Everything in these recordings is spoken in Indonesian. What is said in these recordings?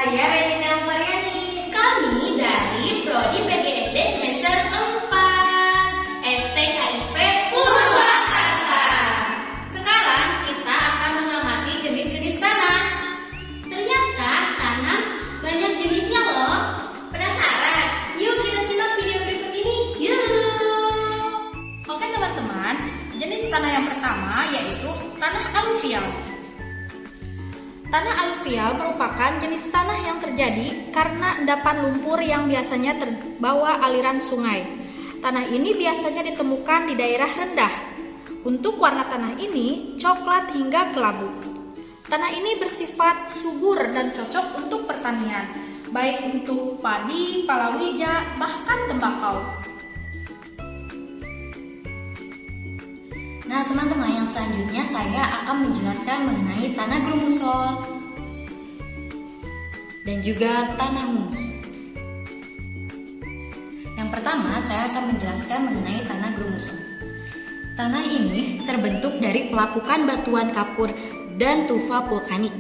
Saya Renina Mariani. Kami dari Prodi PGSD semester 4 STKIP Purwakarta. Sekarang kita akan mengamati jenis-jenis tanah. Ternyata tanah banyak jenisnya loh. Penasaran? Yuk kita simak video berikut ini. Yuk. Oke teman-teman, jenis tanah yang pertama yaitu tanah aluvial. Tanah aluvial merupakan jenis tanah yang terjadi karena endapan lumpur yang biasanya terbawa aliran sungai. Tanah ini biasanya ditemukan di daerah rendah. Untuk warna tanah ini coklat hingga kelabu. Tanah ini bersifat subur dan cocok untuk pertanian, baik untuk padi, palawija, bahkan tembakau. Nah teman-teman, yang selanjutnya saya akan menjelaskan mengenai tanah grumusol dan juga tanah humus. Yang pertama saya akan menjelaskan mengenai tanah grumusol. Tanah ini terbentuk dari pelapukan batuan kapur dan tufa vulkanik.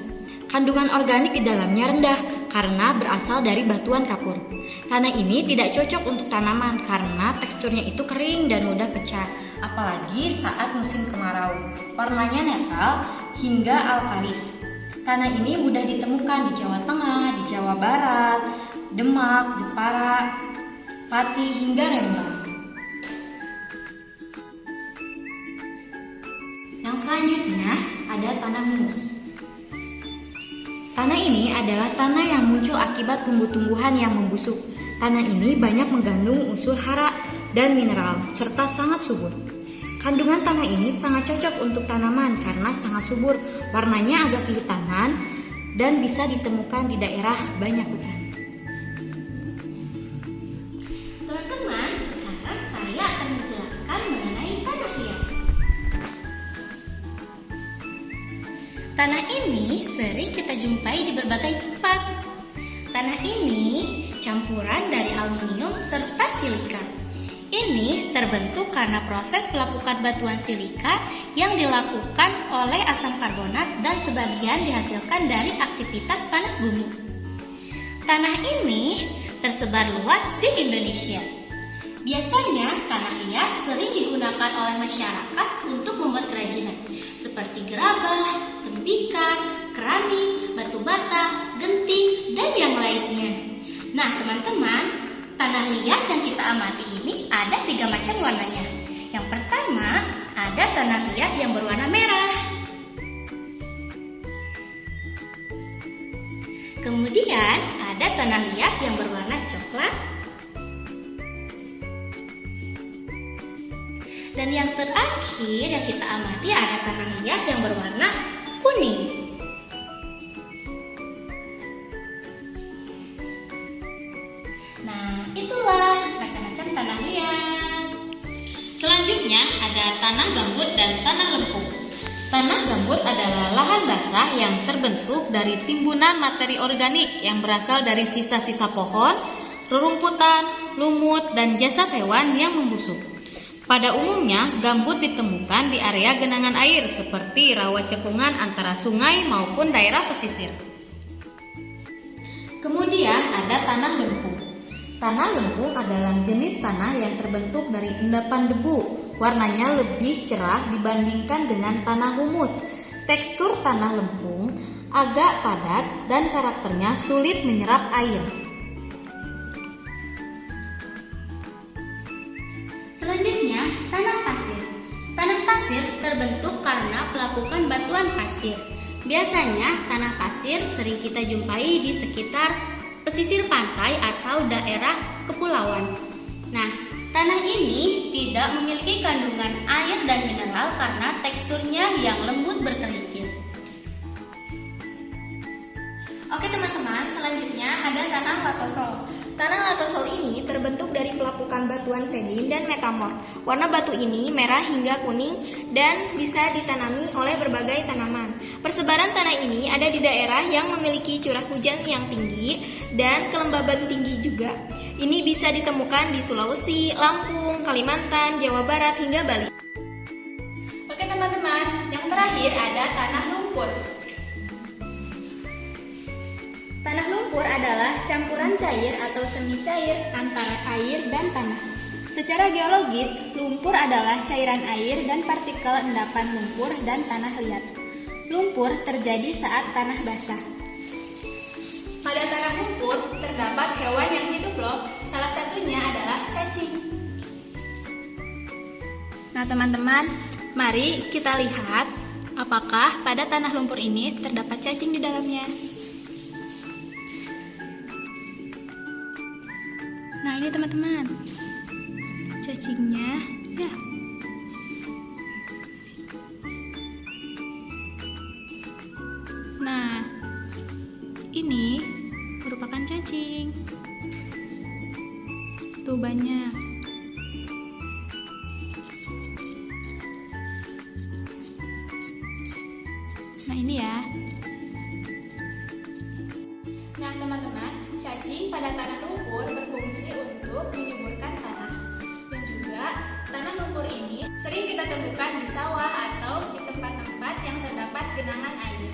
Kandungan organik di dalamnya rendah karena berasal dari batuan kapur. Tanah ini tidak cocok untuk tanaman karena teksturnya itu kering dan mudah pecah, apalagi saat musim kemarau. Warnanya netral hingga alkalis. Tanah ini mudah ditemukan di Jawa Tengah, di Jawa Barat, Demak, Jepara, Pati hingga Rembang. Yang selanjutnya ada tanah humus. Tanah ini adalah tanah yang muncul akibat tumbuh-tumbuhan yang membusuk. Tanah ini banyak mengandung unsur hara dan mineral, serta sangat subur. Kandungan tanah ini sangat cocok untuk tanaman karena sangat subur, warnanya agak kehitaman, dan bisa ditemukan di daerah banyak hutan. Teman-teman, sekarang saya akan menjelaskan mengenai tanah liat. Tanah ini sering kita jumpai di berbagai tempat. Tanah ini campuran dari aluminium serta silika. Ini terbentuk karena proses pelapukan batuan silika yang dilakukan oleh asam karbonat dan sebagian dihasilkan dari aktivitas panas bumi. Tanah ini tersebar luas di Indonesia. Biasanya tanah liat sering digunakan oleh masyarakat untuk membuat kerajinan seperti gerabah, tembikar, keramik, batu bata, genting, dan yang lainnya. Nah teman-teman, tanah liat yang kita amati ini ada 3 macam warnanya. Yang pertama, ada tanah liat yang berwarna merah. Kemudian ada tanah liat yang berwarna coklat. Dan yang terakhir yang kita amati ada tanah liat yang berwarna kuning. Nah, itulah macam-macam tanah liat. Selanjutnya ada tanah gambut dan tanah lempung. Tanah gambut adalah lahan basah yang terbentuk dari timbunan materi organik yang berasal dari sisa-sisa pohon, rerumputan, lumut, dan jasad hewan yang membusuk. Pada umumnya, gambut ditemukan di area genangan air seperti rawa cekungan antara sungai maupun daerah pesisir. Kemudian ada tanah lempung. Tanah lempung adalah jenis tanah yang terbentuk dari endapan debu. Warnanya lebih cerah dibandingkan dengan tanah humus. Tekstur tanah lempung agak padat dan karakternya sulit menyerap air. Selanjutnya, tanah pasir. Tanah pasir terbentuk karena pelapukan batuan pasir. Biasanya, tanah pasir sering kita jumpai di sekitar pesisir pantai atau daerah kepulauan. Nah, tanah ini tidak memiliki kandungan air dan mineral karena teksturnya yang lembut berkerikil. Oke teman-teman, selanjutnya ada tanah latosol. Tanah latosol ini terbentuk dari pelapukan batuan sedin dan metamorf. Warna batu ini merah hingga kuning dan bisa ditanami oleh berbagai tanaman. Persebaran tanah ini ada di daerah yang memiliki curah hujan yang tinggi dan kelembaban tinggi juga. Ini bisa ditemukan di Sulawesi, Lampung, Kalimantan, Jawa Barat hingga Bali. Oke teman-teman, yang terakhir ada tanah lumpur. Tanah lumpur adalah campuran cair atau semi cair antara air dan tanah. Secara geologis, lumpur adalah cairan air dan partikel endapan lumpur dan tanah liat. Lumpur terjadi saat tanah basah. Pada tanah lumpur terdapat hewan yang hidup loh. Salah satunya adalah cacing. Nah teman-teman, mari kita lihat apakah pada tanah lumpur ini terdapat cacing di dalamnya. Nah ini teman-teman, cacingnya ya. Nah ini merupakan cacing. Tuh banyak. Nah ini ya. Nah teman-teman, cacing pada tanah lumpur berfungsi untuk menyuburkan tanah. Dan juga tanah lumpur ini sering kita temukan di sawah atau di tempat-tempat yang terdapat genangan air.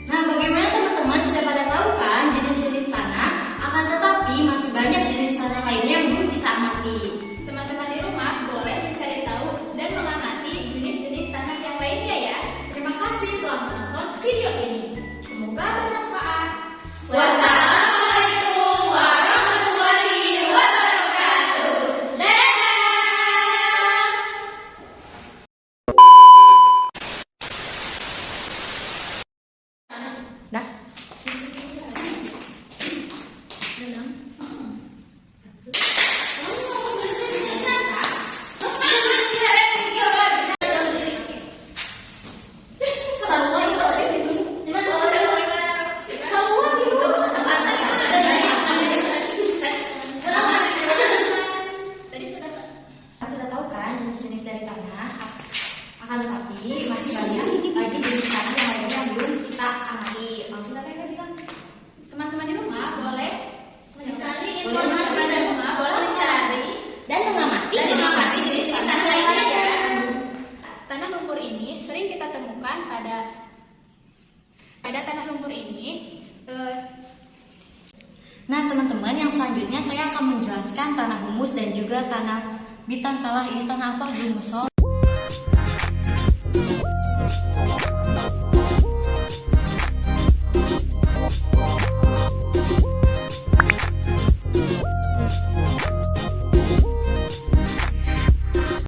Nah, bagaimana teman-teman sudah pada tahu kan jenis-jenis tanah? Akan tetapi masih banyak jenis tanah lainnya yang belum kita amati. Teman-teman di rumah boleh mencari tahu dan mengamati jenis-jenis tanah yang lainnya ya. Terima kasih telah menonton Video ini semoga bermanfaat. Wassalamualaikum warahmatullahi wabarakatuh. Dadah. Dah. Sudah tahu kan jenis-jenis dari tanah? Akan tetapi masih banyak lagi jenis tanah yang lainnya yang belum kita amati. Maksudnya apa bilang? Teman-teman di rumah boleh Mencari informasi di rumah, boleh mencari dan mengamati jenis tanah lainnya. Tanah lumpur ini sering kita temukan pada tanah lumpur ini. Nah teman-teman, yang selanjutnya saya akan menjelaskan tanah humus dan juga tanah bitan. Salah, ini tanah apa? Humusol.